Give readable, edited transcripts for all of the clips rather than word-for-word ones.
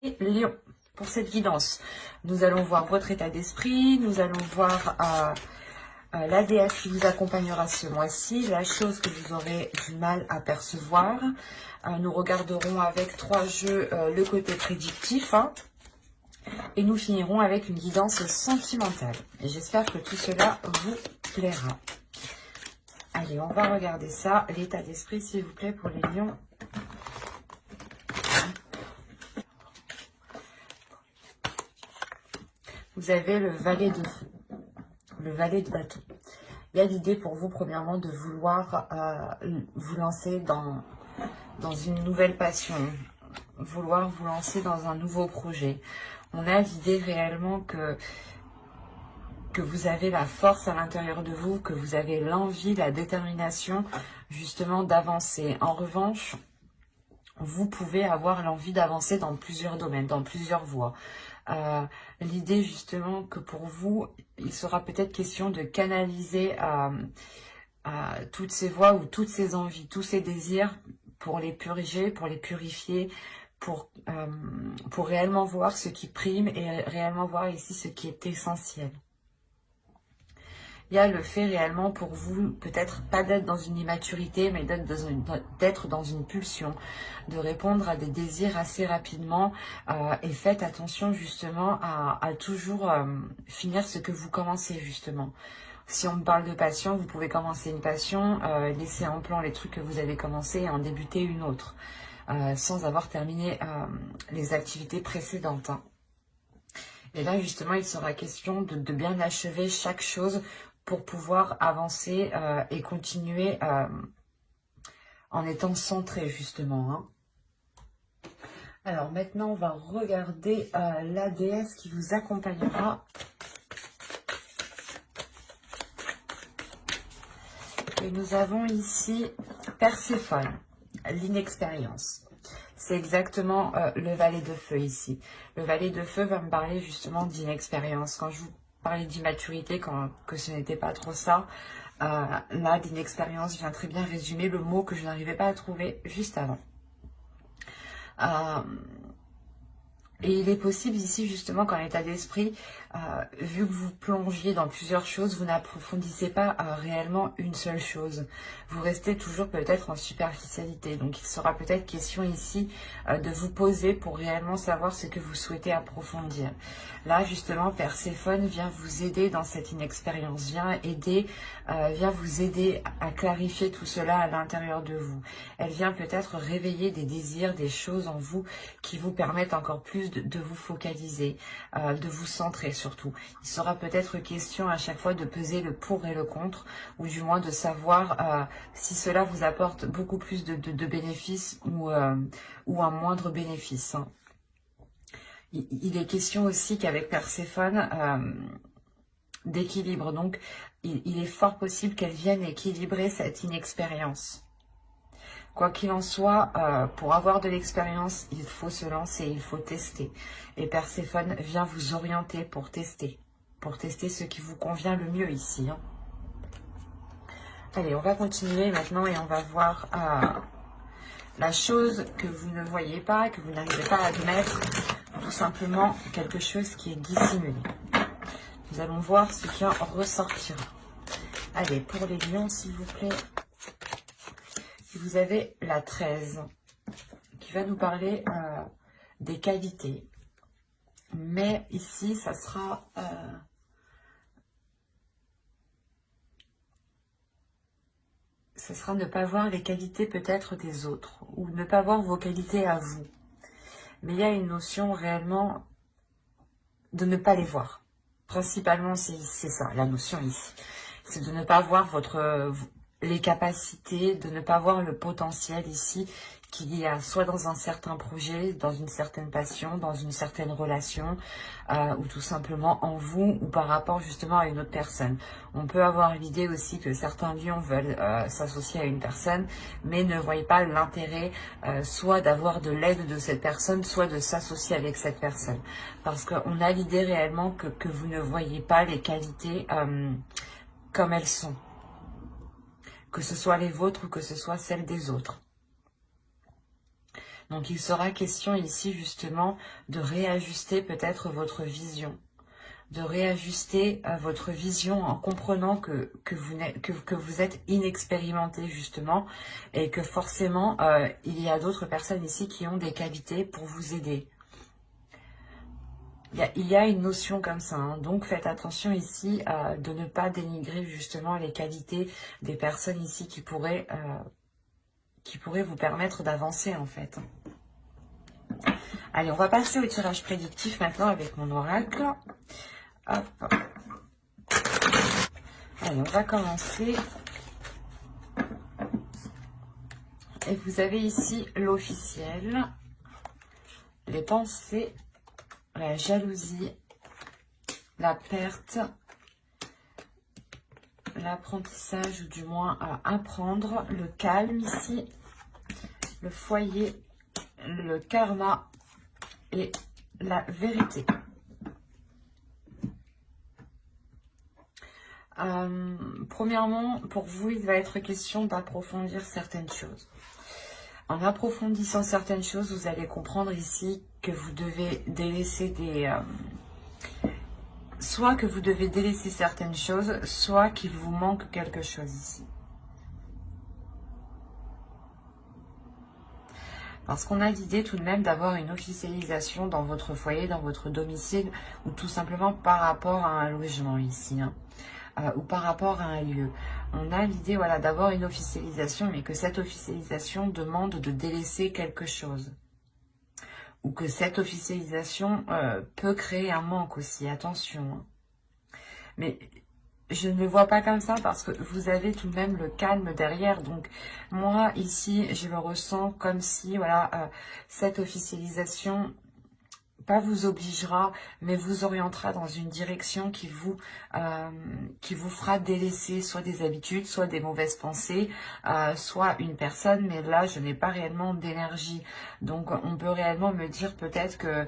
Lion, pour cette guidance, nous allons voir votre état d'esprit, nous allons voir la déesse qui vous accompagnera ce mois-ci, la chose que vous aurez du mal à percevoir. Nous regarderons avec 3 jeux le côté prédictif, et nous finirons avec une guidance sentimentale. Et j'espère que tout cela vous plaira. Allez, on va regarder ça. L'état d'esprit, s'il vous plaît, pour les lions. Vous avez le valet de feu, le valet de bâton. Il y a l'idée pour vous, premièrement, de vouloir vous lancer dans une nouvelle passion, vouloir vous lancer dans un nouveau projet. On a l'idée réellement que vous avez la force à l'intérieur de vous, que vous avez l'envie, la détermination, justement, d'avancer. En revanche, vous pouvez avoir l'envie d'avancer dans plusieurs domaines, dans plusieurs voies. L'idée justement que pour vous, il sera peut-être question de canaliser toutes ces voies ou toutes ces envies, tous ces désirs pour les purger, pour les purifier, pour réellement voir ce qui prime et réellement voir ici ce qui est essentiel. Il y a le fait réellement pour vous, peut-être pas d'être dans une immaturité, mais d'être dans une pulsion, de répondre à des désirs assez rapidement. Et faites attention justement à toujours finir ce que vous commencez justement. Si on me parle de passion, vous pouvez commencer une passion, laisser en plan les trucs que vous avez commencé et en débuter une autre, sans avoir terminé les activités précédentes. Et là justement, il sera question de bien achever chaque chose pour pouvoir avancer et continuer en étant centré justement. Alors maintenant, on va regarder la déesse qui vous accompagnera. Et nous avons ici Perséphone, l'inexpérience. C'est exactement le valet de feu ici. Le valet de feu va me parler justement d'inexpérience. Quand je vous parlais d'immaturité, que ce n'était pas trop ça, là, d'inexpérience vient très bien résumer le mot que je n'arrivais pas à trouver juste avant. Et il est possible ici, justement, qu'en état d'esprit, vu que vous plongiez dans plusieurs choses, vous n'approfondissez pas réellement une seule chose. Vous restez toujours peut-être en superficialité. Donc, il sera peut-être question ici de vous poser pour réellement savoir ce que vous souhaitez approfondir. Là, justement, Perséphone vient vous aider dans cette inexpérience, vient vous aider à clarifier tout cela à l'intérieur de vous. Elle vient peut-être réveiller des désirs, des choses en vous qui vous permettent encore plus de vous focaliser, de vous centrer surtout. Il sera peut-être question à chaque fois de peser le pour et le contre, ou du moins de savoir si cela vous apporte beaucoup plus de bénéfices ou un moindre bénéfice. Il est question aussi qu'avec Perséphone, d'équilibre. Donc, il est fort possible qu'elle vienne équilibrer cette inexpérience. Quoi qu'il en soit, pour avoir de l'expérience, il faut se lancer, il faut tester. Et Perséphone vient vous orienter pour tester ce qui vous convient le mieux ici. Allez, on va continuer maintenant et on va voir la chose que vous ne voyez pas, que vous n'arrivez pas à admettre, tout simplement quelque chose qui est dissimulé. Nous allons voir ce qui en ressortira. Allez, pour les lions, s'il vous plaît. Vous avez la 13 qui va nous parler des qualités. Mais ici, ça sera ne pas voir les qualités peut-être des autres ou ne pas voir vos qualités à vous. Mais il y a une notion réellement de ne pas les voir. Principalement, c'est ça, la notion ici. C'est de ne pas voir les capacités, de ne pas voir le potentiel ici qu'il y a soit dans un certain projet, dans une certaine passion, dans une certaine relation, ou tout simplement en vous ou par rapport justement à une autre personne. On peut avoir l'idée aussi que certains lions veulent s'associer à une personne, mais ne voient pas l'intérêt soit d'avoir de l'aide de cette personne, soit de s'associer avec cette personne. Parce qu'on a l'idée réellement que vous ne voyez pas les qualités comme elles sont. Que ce soit les vôtres ou que ce soit celles des autres. Donc il sera question ici justement de réajuster peut-être votre vision, de réajuster votre vision en comprenant que vous êtes inexpérimenté justement et que forcément il y a d'autres personnes ici qui ont des qualités pour vous aider. Il y a une notion comme ça, hein. Donc faites attention ici de ne pas dénigrer justement les qualités des personnes ici qui pourraient vous permettre d'avancer en fait. Allez, on va passer au tirage prédictif maintenant avec mon oracle. Hop. Allez, on va commencer. Et vous avez ici l'officiel, les pensées, la jalousie, la perte, l'apprentissage ou du moins à apprendre, le calme ici, le foyer, le karma et la vérité. Premièrement, pour vous, il va être question d'approfondir certaines choses. En approfondissant certaines choses, vous allez comprendre ici que vous devez délaisser soit que vous devez délaisser certaines choses, soit qu'il vous manque quelque chose ici. Parce qu'on a l'idée tout de même d'avoir une officialisation dans votre foyer, dans votre domicile, ou tout simplement par rapport à un logement ici, hein, ou par rapport à un lieu. On a l'idée voilà, d'avoir une officialisation, mais que cette officialisation demande de délaisser quelque chose. Ou que cette officialisation peut créer un manque aussi, attention. Hein. Mais je ne le vois pas comme ça parce que vous avez tout de même le calme derrière. Donc moi ici, je le ressens comme si voilà, cette officialisation pas vous obligera, mais vous orientera dans une direction qui vous fera délaisser soit des habitudes, soit des mauvaises pensées, soit une personne. Mais là, je n'ai pas réellement d'énergie. Donc, on peut réellement me dire peut-être que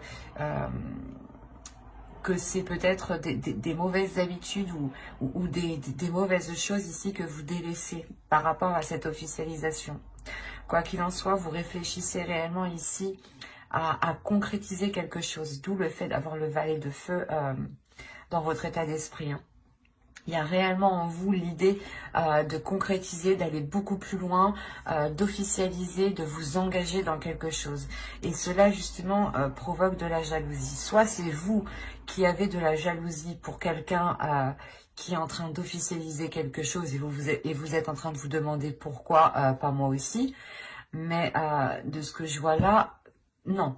c'est peut-être des mauvaises habitudes ou des mauvaises choses ici que vous délaissez par rapport à cette officialisation. Quoi qu'il en soit, vous réfléchissez réellement ici à concrétiser quelque chose, d'où le fait d'avoir le valet de feu dans votre état d'esprit. Hein. Il y a réellement en vous l'idée de concrétiser, d'aller beaucoup plus loin, d'officialiser, de vous engager dans quelque chose. Et cela justement provoque de la jalousie. Soit c'est vous qui avez de la jalousie pour quelqu'un qui est en train d'officialiser quelque chose et vous êtes en train de vous demander pourquoi, pas moi aussi. Mais de ce que je vois là, non.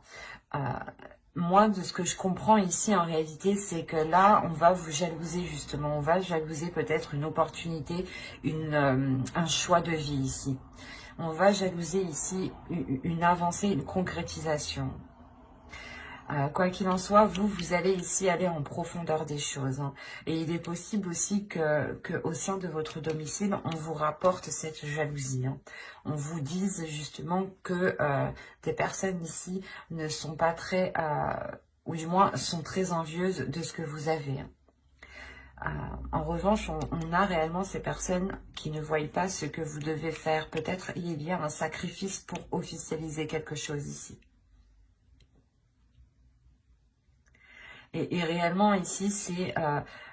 Moi, de ce que je comprends ici, en réalité, c'est que là, on va vous jalouser, justement. On va jalouser peut-être une opportunité, un choix de vie ici. On va jalouser ici une avancée, une concrétisation. Quoi qu'il en soit, vous allez ici aller en profondeur des choses. Hein. Et il est possible aussi que au sein de votre domicile, on vous rapporte cette jalousie. Hein. On vous dise justement que des personnes ici ne sont pas très, ou du moins sont très envieuses de ce que vous avez. En revanche, on a réellement ces personnes qui ne voient pas ce que vous devez faire. Peut-être il y a un sacrifice pour officialiser quelque chose ici. Et réellement ici, c'est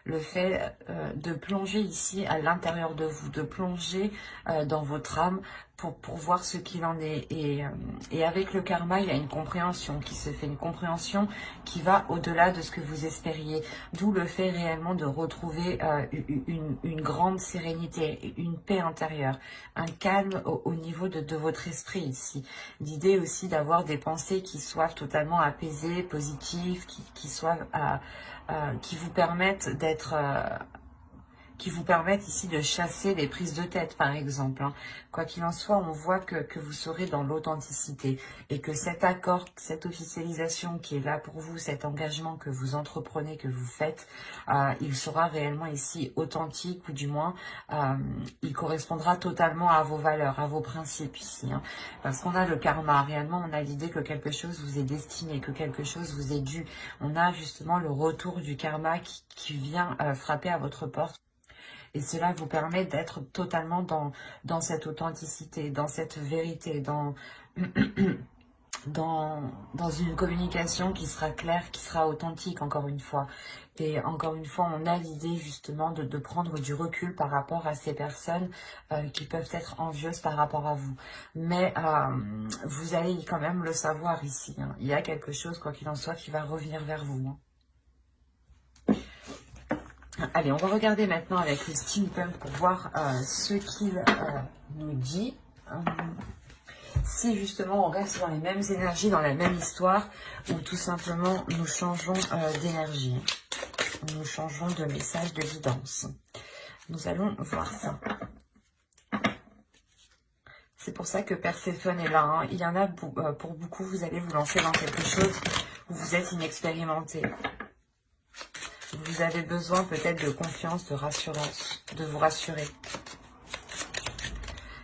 le fait de plonger ici à l'intérieur de vous, de plonger dans votre âme pour voir ce qu'il en est. Et avec le karma, il y a une compréhension qui se fait, une compréhension qui va au-delà de ce que vous espériez. D'où le fait réellement de retrouver une grande sérénité, une paix intérieure, un calme au niveau de votre esprit ici. L'idée aussi d'avoir des pensées qui soient totalement apaisées, positives, qui vous permettent d'être... qui vous permettent ici de chasser les prises de tête, par exemple. Hein. Quoi qu'il en soit, on voit que vous serez dans l'authenticité et que cet accord, cette officialisation qui est là pour vous, cet engagement que vous entreprenez, que vous faites, il sera réellement ici authentique ou du moins, il correspondra totalement à vos valeurs, à vos principes ici. Hein. Parce qu'on a le karma, réellement, on a l'idée que quelque chose vous est destiné, que quelque chose vous est dû. On a justement le retour du karma qui vient frapper à votre porte. Et cela vous permet d'être totalement dans cette authenticité, dans cette vérité, dans une communication qui sera claire, qui sera authentique, encore une fois. Et encore une fois, on a l'idée justement de prendre du recul par rapport à ces personnes qui peuvent être envieuses par rapport à vous. Mais vous allez quand même le savoir ici, hein. Il y a quelque chose, quoi qu'il en soit, qui va revenir vers vous, hein. Allez, on va regarder maintenant avec le steampunk pour voir ce qu'il nous dit. Si justement on reste dans les mêmes énergies, dans la même histoire, ou tout simplement nous changeons d'énergie. Nous changeons de message, de guidance. Nous allons voir ça. C'est pour ça que Perséphone est là, hein. Il y en a pour beaucoup, vous allez vous lancer dans quelque chose où vous êtes inexpérimenté. Vous avez besoin peut-être de confiance, de rassurance, de vous rassurer.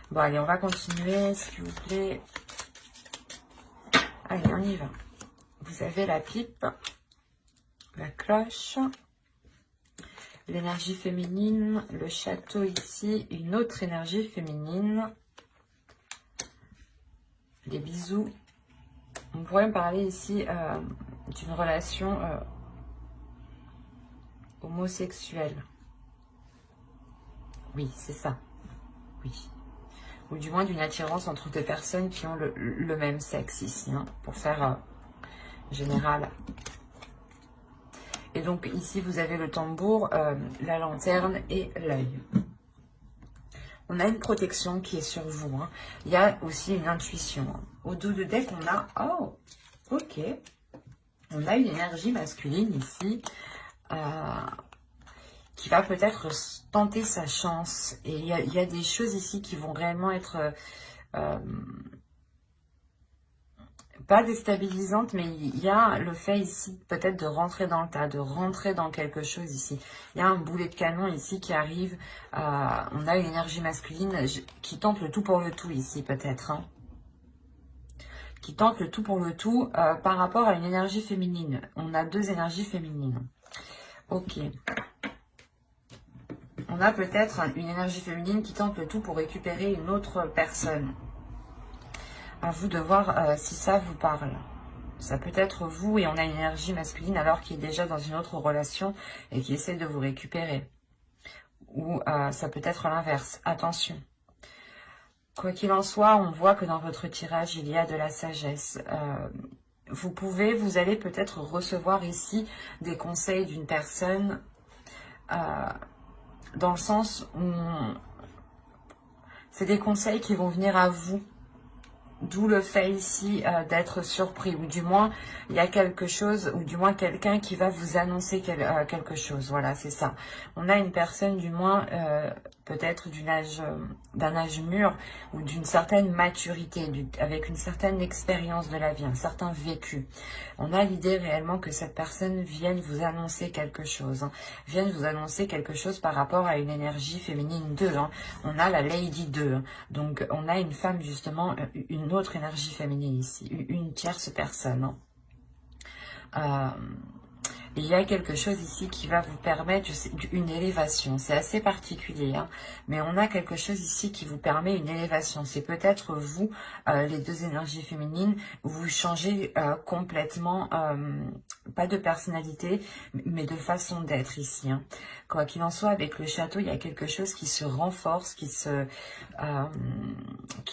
Bon, allez, on va continuer, s'il vous plaît. Allez, on y va. Vous avez la pipe, la cloche, l'énergie féminine, le château ici, une autre énergie féminine, les bisous. On pourrait me parler ici d'une relation homosexuelle. Oui, c'est ça. Oui. Ou du moins d'une attirance entre deux personnes qui ont le même sexe ici, hein, pour faire général. Et donc ici, vous avez le tambour, la lanterne et l'œil. On a une protection qui est sur vous, hein. Il y a aussi une intuition, hein. Au dos de deck, on a... Oh, ok. On a une énergie masculine ici, qui va peut-être tenter sa chance. Et il y a des choses ici qui vont réellement être... pas déstabilisante, mais il y a le fait ici peut-être de rentrer dans le tas, de rentrer dans quelque chose ici. Il y a un boulet de canon ici qui arrive. On a une énergie masculine qui tente le tout pour le tout ici peut-être, hein. Qui tente le tout pour le tout par rapport à une énergie féminine. On a deux énergies féminines. Ok. On a peut-être une énergie féminine qui tente le tout pour récupérer une autre personne. À vous de voir si ça vous parle. Ça peut être vous et on a une énergie masculine alors qu'il est déjà dans une autre relation et qui essaie de vous récupérer. Ou ça peut être l'inverse. Attention. Quoi qu'il en soit, on voit que dans votre tirage, il y a de la sagesse. Vous allez peut-être recevoir ici des conseils d'une personne dans le sens où c'est des conseils qui vont venir à vous. D'où le fait ici d'être surpris, ou du moins il y a quelque chose, ou du moins quelqu'un qui va vous annoncer quelque chose. Voilà, c'est ça. On a une personne du moins peut-être d'un âge mûr ou d'une certaine maturité, avec une certaine expérience de la vie, un certain vécu. On a l'idée réellement que cette personne vienne vous annoncer quelque chose, hein, vienne vous annoncer quelque chose par rapport à une énergie féminine 2. Hein. On a la Lady 2, hein. Donc on a une femme justement, une autre énergie féminine ici, une tierce personne, hein. Il y a quelque chose ici qui va vous permettre une élévation. C'est assez particulier, hein, mais on a quelque chose ici qui vous permet une élévation. C'est peut-être vous, les deux énergies féminines, vous changez complètement, pas de personnalité, mais de façon d'être ici, hein. Quoi qu'il en soit, avec le château, il y a quelque chose qui se renforce, qui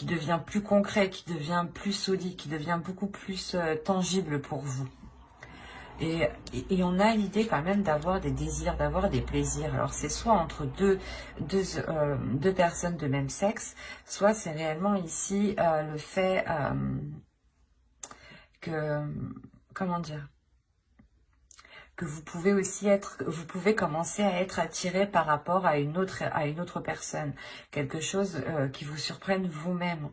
devient plus concret, qui devient plus solide, qui devient beaucoup plus tangible pour vous. Et on a l'idée quand même d'avoir des désirs, d'avoir des plaisirs. Alors c'est soit entre deux personnes de même sexe, soit c'est réellement ici le fait que, comment dire, que vous pouvez aussi vous pouvez commencer à être attiré par rapport à une autre personne. Quelque chose qui vous surprenne vous-même.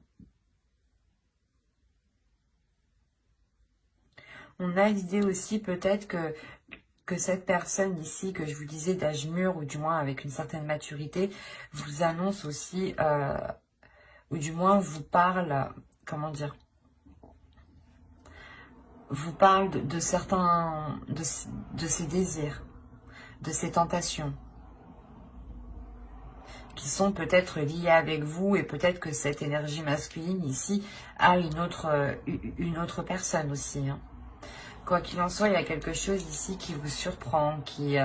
On a l'idée aussi peut-être que cette personne ici, que je vous disais d'âge mûr, ou du moins avec une certaine maturité, vous annonce aussi, ou du moins vous parle, comment dire, vous parle de certains, de ses désirs, de ses tentations. qui sont peut-être liés avec vous, et peut-être que cette énergie masculine ici a une autre personne aussi, hein. Quoi qu'il en soit, il y a quelque chose ici qui vous surprend, qui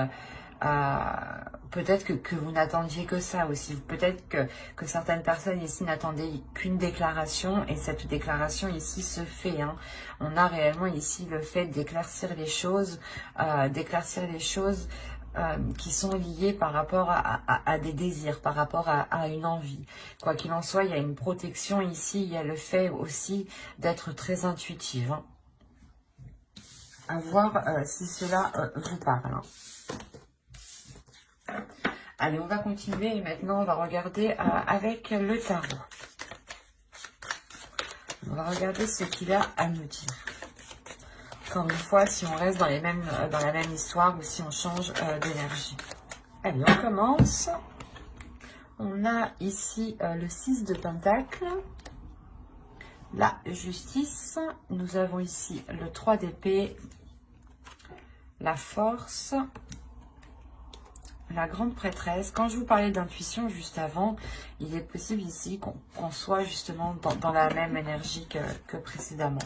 peut-être que vous n'attendiez que ça aussi. Peut-être que certaines personnes ici n'attendaient qu'une déclaration, et cette déclaration ici se fait, hein. On a réellement ici le fait d'éclaircir les choses, qui sont liées par rapport à des désirs, par rapport à une envie. Quoi qu'il en soit, il y a une protection ici, il y a le fait aussi d'être très intuitive, hein. À voir si cela vous parle, hein. Allez, on va continuer et maintenant on va regarder avec le tarot. On va regarder ce qu'il a à nous dire. Encore une fois, si on reste dans la même histoire ou si on change d'énergie. Allez, on commence. On a ici le 6 de Pentacle, la justice. Nous avons ici le 3 d'épée, la force, la grande prêtresse. Quand je vous parlais d'intuition juste avant, il est possible ici qu'on soit justement dans la même énergie que précédemment.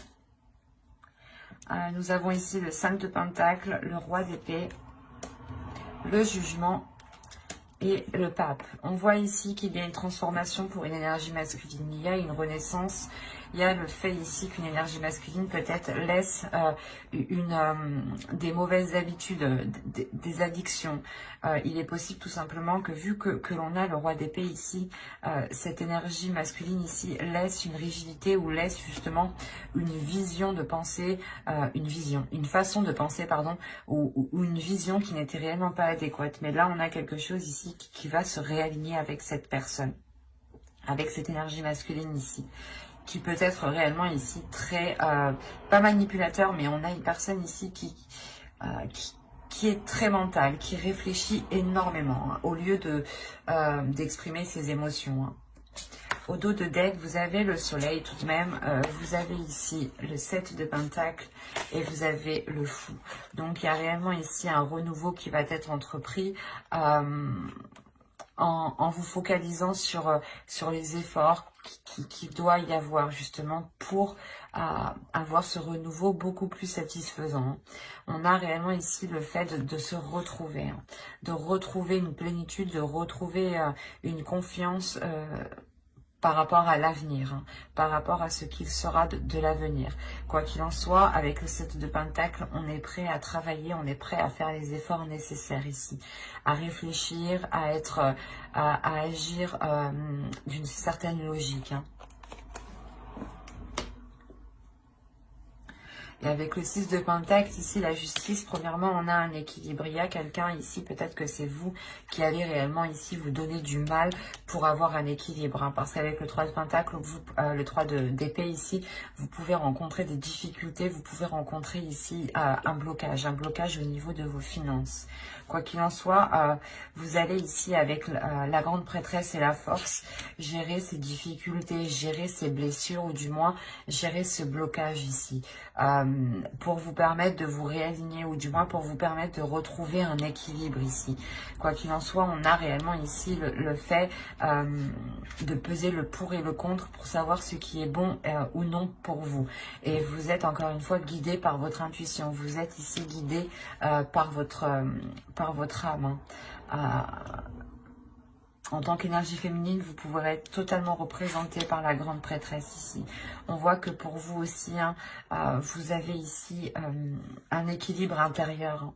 Nous avons ici le 5 de Pentacle, le roi d'épée, le jugement et le pape. On voit ici qu'il y a une transformation pour une énergie masculine. Il y a une renaissance. Il y a le fait ici qu'une énergie masculine peut-être laisse des mauvaises habitudes, des addictions. Il est possible tout simplement que vu que l'on a le roi d'épée ici, cette énergie masculine ici laisse une rigidité ou laisse justement une vision de pensée, une façon de penser, pardon, ou une vision qui n'était réellement pas adéquate. Mais là, on a quelque chose ici qui va se réaligner avec cette personne, avec cette énergie masculine ici, qui peut être réellement ici très, pas manipulateur, mais on a une personne ici qui est très mentale, qui réfléchit énormément, hein, au lieu d'exprimer ses émotions, hein. Au dos de deck, vous avez le soleil tout de même, vous avez ici le 7 de Pentacle et vous avez le fou. Donc il y a réellement ici un renouveau qui va être entrepris en vous focalisant sur les efforts qu'il doit y avoir justement pour avoir ce renouveau beaucoup plus satisfaisant. On a réellement ici le fait de se retrouver, hein, de retrouver une plénitude, de retrouver une confiance par rapport à l'avenir, hein, par rapport à ce qu'il sera de l'avenir. Quoi qu'il en soit, avec le 7 de Pentacle, on est prêt à travailler, on est prêt à faire les efforts nécessaires ici, à réfléchir, à agir d'une certaine logique, hein. Et avec le 6 de Pentacle, ici, la justice, premièrement, on a un équilibre. Il y a quelqu'un ici, peut-être que c'est vous qui allez réellement ici vous donner du mal pour avoir un équilibre, hein, parce qu'avec le 3 de Pentacle, le 3 d'épée ici, vous pouvez rencontrer des difficultés, vous pouvez rencontrer ici un blocage au niveau de vos finances. Quoi qu'il en soit, vous allez ici avec la grande prêtresse et la force gérer ces difficultés, gérer ces blessures, ou du moins gérer ce blocage ici, pour vous permettre de vous réaligner, ou du moins pour vous permettre de retrouver un équilibre ici. Quoi qu'il en soit, on a réellement ici le fait de peser le pour et le contre pour savoir ce qui est bon ou non pour vous. Et vous êtes encore une fois guidé par votre intuition, vous êtes ici guidé par votre âme, hein. En tant qu'énergie féminine, vous pourrez être totalement représenté par la grande prêtresse ici. On voit que pour vous aussi, hein, vous avez ici un équilibre intérieur. Hein.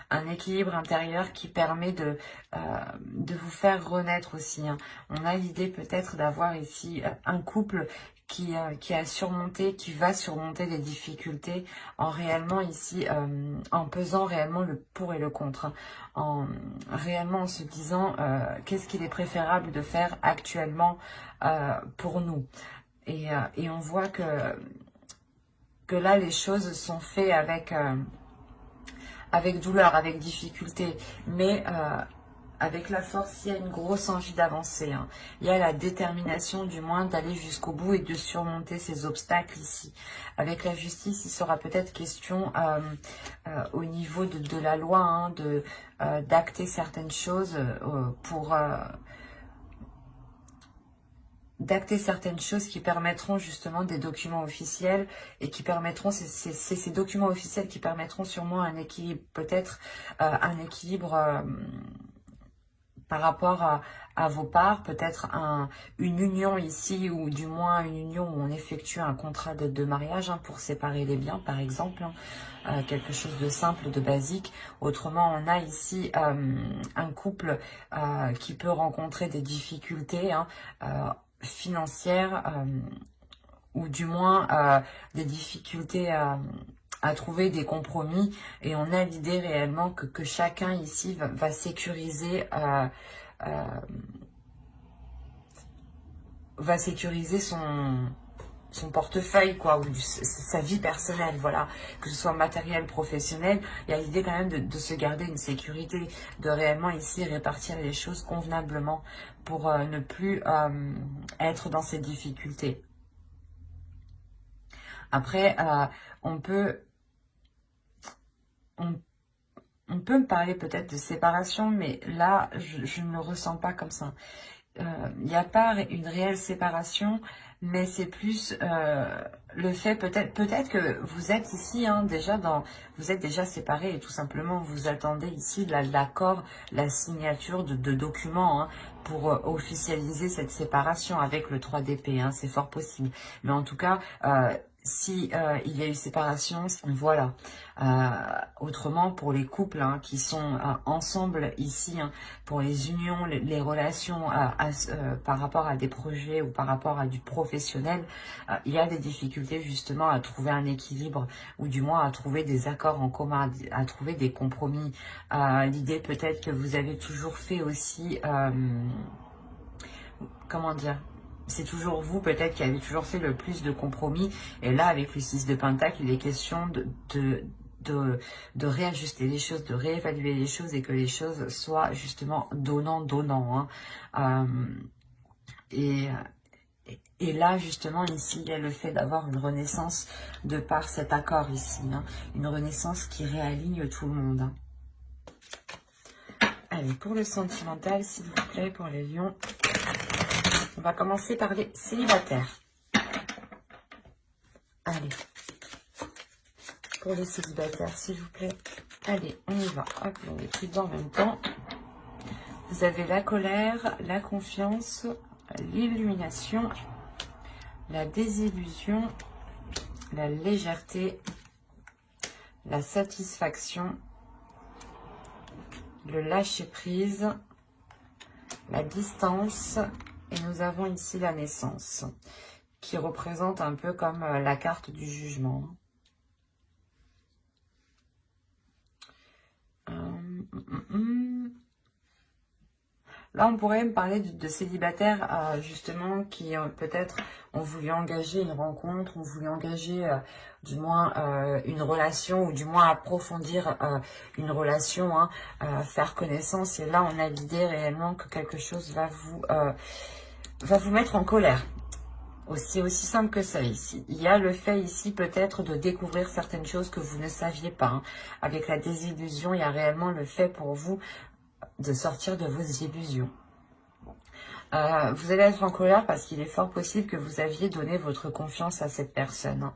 Un équilibre intérieur qui permet de vous faire renaître aussi. Hein. On a l'idée peut-être d'avoir ici un couple qui a surmonté, qui va surmonter des difficultés en réellement ici, en pesant réellement le pour et le contre, hein, réellement en se disant qu'est-ce qu'il est préférable de faire actuellement pour nous. Et on voit que là les choses sont faites avec douleur, avec difficulté, mais avec la force, il y a une grosse envie d'avancer, hein. Il y a la détermination du moins d'aller jusqu'au bout et de surmonter ces obstacles ici. Avec la justice, il sera peut-être question au niveau de la loi, hein, d'acter certaines choses pour d'acter certaines choses qui permettront justement des documents officiels et qui permettront, c'est ces documents officiels qui permettront sûrement un équilibre, peut-être un équilibre par rapport à vos parts, peut-être une union ici, ou du moins une union où on effectue un contrat de mariage pour séparer les biens, par exemple, quelque chose de simple, de basique. Autrement, on a ici un couple qui peut rencontrer des difficultés financières, ou du moins des difficultés à trouver des compromis, et on a l'idée réellement que chacun ici va sécuriser son portefeuille, quoi, ou sa vie personnelle, voilà, que ce soit matériel, professionnel. Il y a l'idée quand même de se garder une sécurité, de réellement ici répartir les choses convenablement pour ne plus être dans ces difficultés. Après, on peut me parler peut-être de séparation, mais là, je ne le ressens pas comme ça. Il n'y a pas une réelle séparation, mais c'est plus le fait, peut-être que vous êtes ici vous êtes déjà séparés, et tout simplement vous attendez ici l'accord, la signature de documents pour officialiser cette séparation avec le 3 d'épée, c'est fort possible. Mais en tout cas, si il y a eu séparation, voilà. Autrement, pour les couples qui sont ensemble ici, pour les unions, les relations par rapport à des projets ou par rapport à du professionnel, il y a des difficultés justement à trouver un équilibre, ou du moins à trouver des accords en commun, à trouver des compromis. L'idée peut-être que vous avez toujours fait aussi, comment dire, c'est toujours vous peut-être qui avez toujours fait le plus de compromis, et là avec le 6 de Pentacle, il est question de réajuster les choses, de réévaluer les choses, et que les choses soient justement donnant-donnant. Et là, justement, ici, il y a le fait d'avoir une renaissance de par cet accord ici. Une renaissance qui réaligne tout le monde. Allez, pour le sentimental, s'il vous plaît, pour les lions, on va commencer par les célibataires. Allez. Pour les célibataires, s'il vous plaît. Allez, on y va. Hop, on est pris en même temps. Vous avez la colère, la confiance, l'illumination, la désillusion, la légèreté, la satisfaction, le lâcher-prise, la distance, et nous avons ici la naissance, qui représente un peu comme la carte du jugement. Là, on pourrait me parler de célibataires, justement, qui peut-être ont voulu engager une rencontre, ont voulu engager du moins une relation, ou du moins approfondir une relation, faire connaissance. Et là, on a l'idée réellement que quelque chose va vous mettre en colère. C'est aussi simple que ça ici. Il y a le fait ici peut-être de découvrir certaines choses que vous ne saviez pas. Avec la désillusion, il y a réellement le fait pour vous de sortir de vos illusions. Vous allez être en colère parce qu'il est fort possible que vous aviez donné votre confiance à cette personne.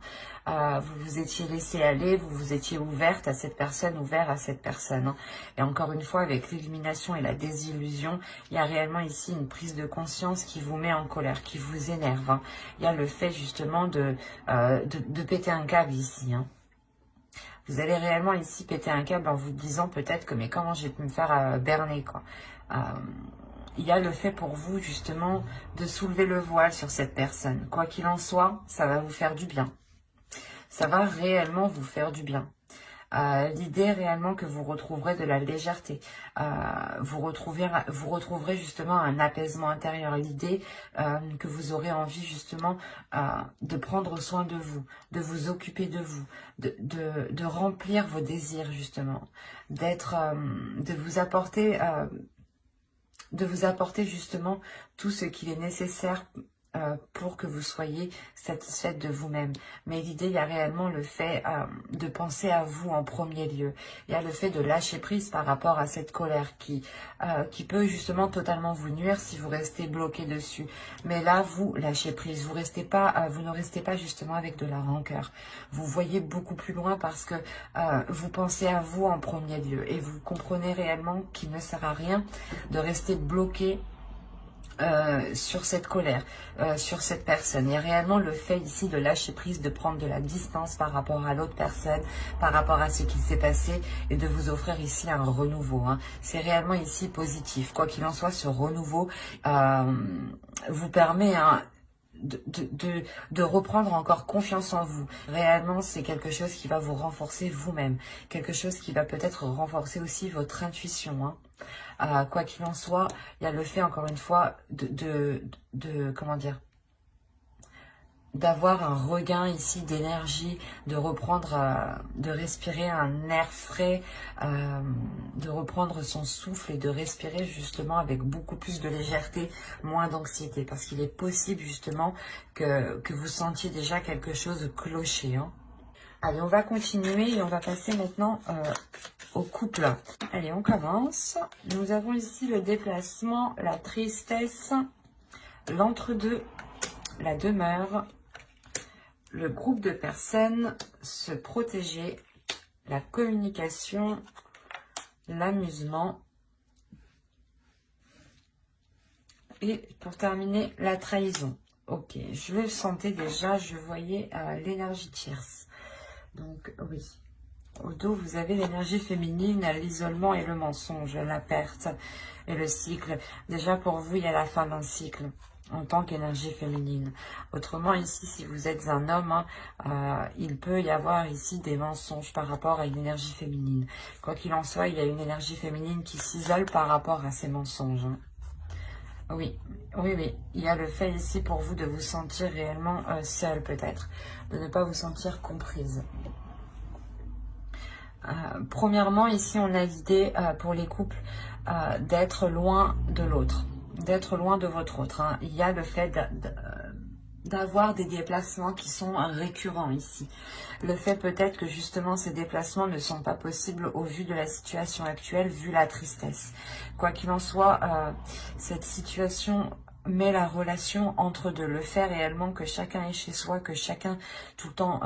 Vous vous étiez laissé aller, vous vous étiez ouverte à cette personne, ouvert à cette personne. Et encore une fois, avec l'illumination et la désillusion, il y a réellement ici une prise de conscience qui vous met en colère, qui vous énerve. Il y a le fait justement de péter un câble ici. Vous allez réellement ici péter un câble en vous disant peut-être que mais comment j'ai pu me faire berner, quoi. Il y a le fait pour vous justement de soulever le voile sur cette personne. Quoi qu'il en soit, ça va vous faire du bien. Ça va réellement vous faire du bien. L'idée réellement que vous retrouverez de la légèreté, vous retrouverez justement un apaisement intérieur, l'idée que vous aurez envie justement de prendre soin de vous occuper de vous, de remplir vos désirs justement, de vous apporter justement tout ce qu'il est nécessaire pour que vous soyez satisfaite de vous-même. Mais l'idée, il y a réellement le fait de penser à vous en premier lieu. Il y a le fait de lâcher prise par rapport à cette colère qui peut justement totalement vous nuire si vous restez bloqué dessus. Mais là, vous lâchez prise. Vous ne restez pas justement avec de la rancœur. Vous voyez beaucoup plus loin parce que vous pensez à vous en premier lieu. Et vous comprenez réellement qu'il ne sert à rien de rester bloqué sur cette colère, sur cette personne. Il y a réellement le fait ici de lâcher prise, de prendre de la distance par rapport à l'autre personne, par rapport à ce qui s'est passé et de vous offrir ici un renouveau. Hein. C'est réellement ici positif. Quoi qu'il en soit, ce renouveau vous permet de reprendre encore confiance en vous. Réellement, c'est quelque chose qui va vous renforcer vous-même. Quelque chose qui va peut-être renforcer aussi votre intuition. Hein. Quoi qu'il en soit, il y a le fait, encore une fois, comment dire, d'avoir un regain ici d'énergie, de reprendre, de respirer un air frais, de reprendre son souffle et de respirer justement avec beaucoup plus de légèreté, moins d'anxiété. Parce qu'il est possible justement que vous sentiez déjà quelque chose clocher. Hein. Allez, on va continuer et on va passer maintenant au couple. Allez, on commence. Nous avons ici le déplacement, la tristesse, l'entre-deux, la demeure, le groupe de personnes, se protéger, la communication, l'amusement. Et pour terminer, la trahison. Ok, je le sentais déjà, je voyais l'énergie tierce. Donc, oui. Au dos, vous avez l'énergie féminine, l'isolement et le mensonge, la perte et le cycle. Déjà, pour vous, il y a la fin d'un cycle en tant qu'énergie féminine. Autrement, ici, si vous êtes un homme, hein, il peut y avoir ici des mensonges par rapport à une énergie féminine. Quoi qu'il en soit, il y a une énergie féminine qui s'isole par rapport à ces mensonges. Hein. Oui, oui, oui. Il y a le fait ici pour vous de vous sentir réellement seule peut-être, de ne pas vous sentir comprise. Premièrement, ici, on a l'idée pour les couples d'être loin de l'autre, d'être loin de votre autre. Hein. Il y a le fait d'avoir des déplacements qui sont récurrents ici. Le fait peut-être que justement ces déplacements ne sont pas possibles au vu de la situation actuelle, vu la tristesse. Quoi qu'il en soit, cette situation met la relation entre deux. Le fait réellement que chacun est chez soi, que chacun tout le temps,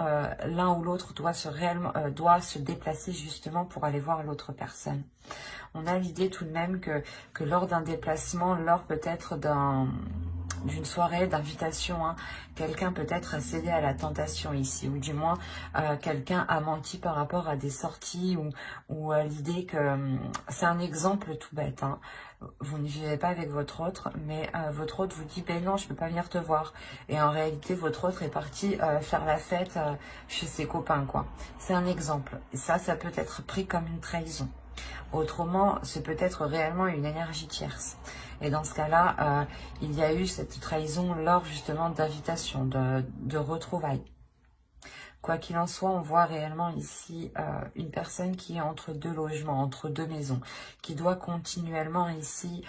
l'un ou l'autre doit se déplacer justement pour aller voir l'autre personne. On a l'idée tout de même que lors d'un déplacement, lors peut-être d'une soirée d'invitation, hein, quelqu'un peut-être a cédé à la tentation ici, ou du moins quelqu'un a menti par rapport à des sorties, ou l'idée que, c'est un exemple tout bête, hein, vous ne vivez pas avec votre autre, mais votre autre vous dit, ben non, je peux pas venir te voir. Et en réalité, votre autre est parti faire la fête chez ses copains, quoi. C'est un exemple. Et ça peut être pris comme une trahison. Autrement, c'est peut-être réellement une énergie tierce. Et dans ce cas-là, il y a eu cette trahison lors justement d'invitation, de retrouvailles. Quoi qu'il en soit, on voit réellement ici une personne qui est entre deux logements, entre deux maisons, qui doit continuellement ici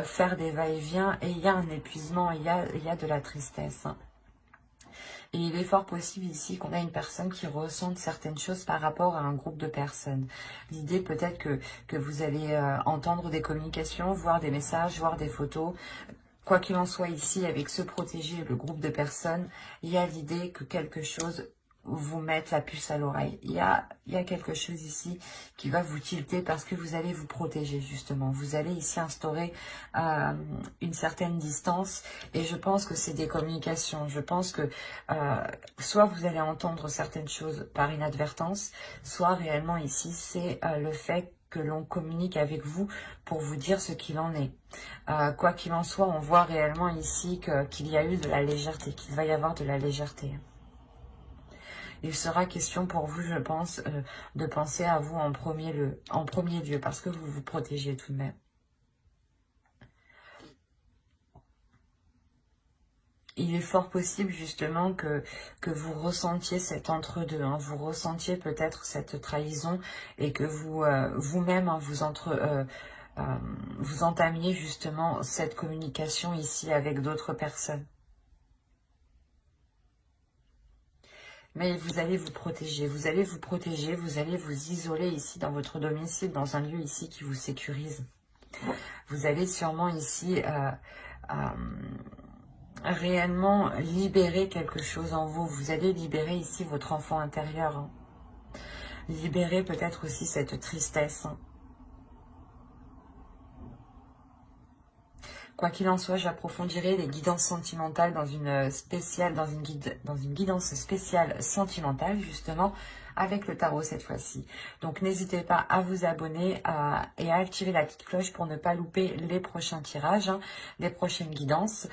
faire des va-et-vient, et il y a un épuisement, il y a de la tristesse. Hein. Et il est fort possible ici qu'on a une personne qui ressente certaines choses par rapport à un groupe de personnes. L'idée peut-être que vous allez entendre des communications, voir des messages, voir des photos. Quoi qu'il en soit ici, avec se protéger, le groupe de personnes, il y a l'idée que quelque chose vous mette la puce à l'oreille. Il y a quelque chose ici qui va vous tilter parce que vous allez vous protéger justement. Vous allez ici instaurer une certaine distance, et je pense que c'est des communications. Je pense que soit vous allez entendre certaines choses par inadvertance, soit réellement ici c'est le fait que l'on communique avec vous pour vous dire ce qu'il en est. Quoi qu'il en soit, on voit réellement ici qu'il y a eu de la légèreté, qu'il va y avoir de la légèreté. Il sera question pour vous, je pense, de penser à vous en premier lieu, parce que vous vous protégez tout de même. Il est fort possible justement que vous ressentiez cet entre-deux, hein, vous ressentiez peut-être cette trahison, et que vous-même, hein, vous entamiez justement cette communication ici avec d'autres personnes. Mais vous allez vous protéger, vous allez vous protéger, vous allez vous isoler ici dans votre domicile, dans un lieu ici qui vous sécurise. Vous allez sûrement ici réellement libérer quelque chose en vous. Vous allez libérer ici votre enfant intérieur. Hein. Libérer peut-être aussi cette tristesse. Hein. Quoi qu'il en soit, j'approfondirai les guidances sentimentales dans une guidance spéciale sentimentale, justement, avec le tarot cette fois-ci. Donc, n'hésitez pas à vous abonner et à activer la petite cloche pour ne pas louper les prochains tirages, hein, les prochaines guidances.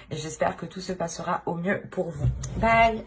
Et j'espère que tout se passera au mieux pour vous. Bye!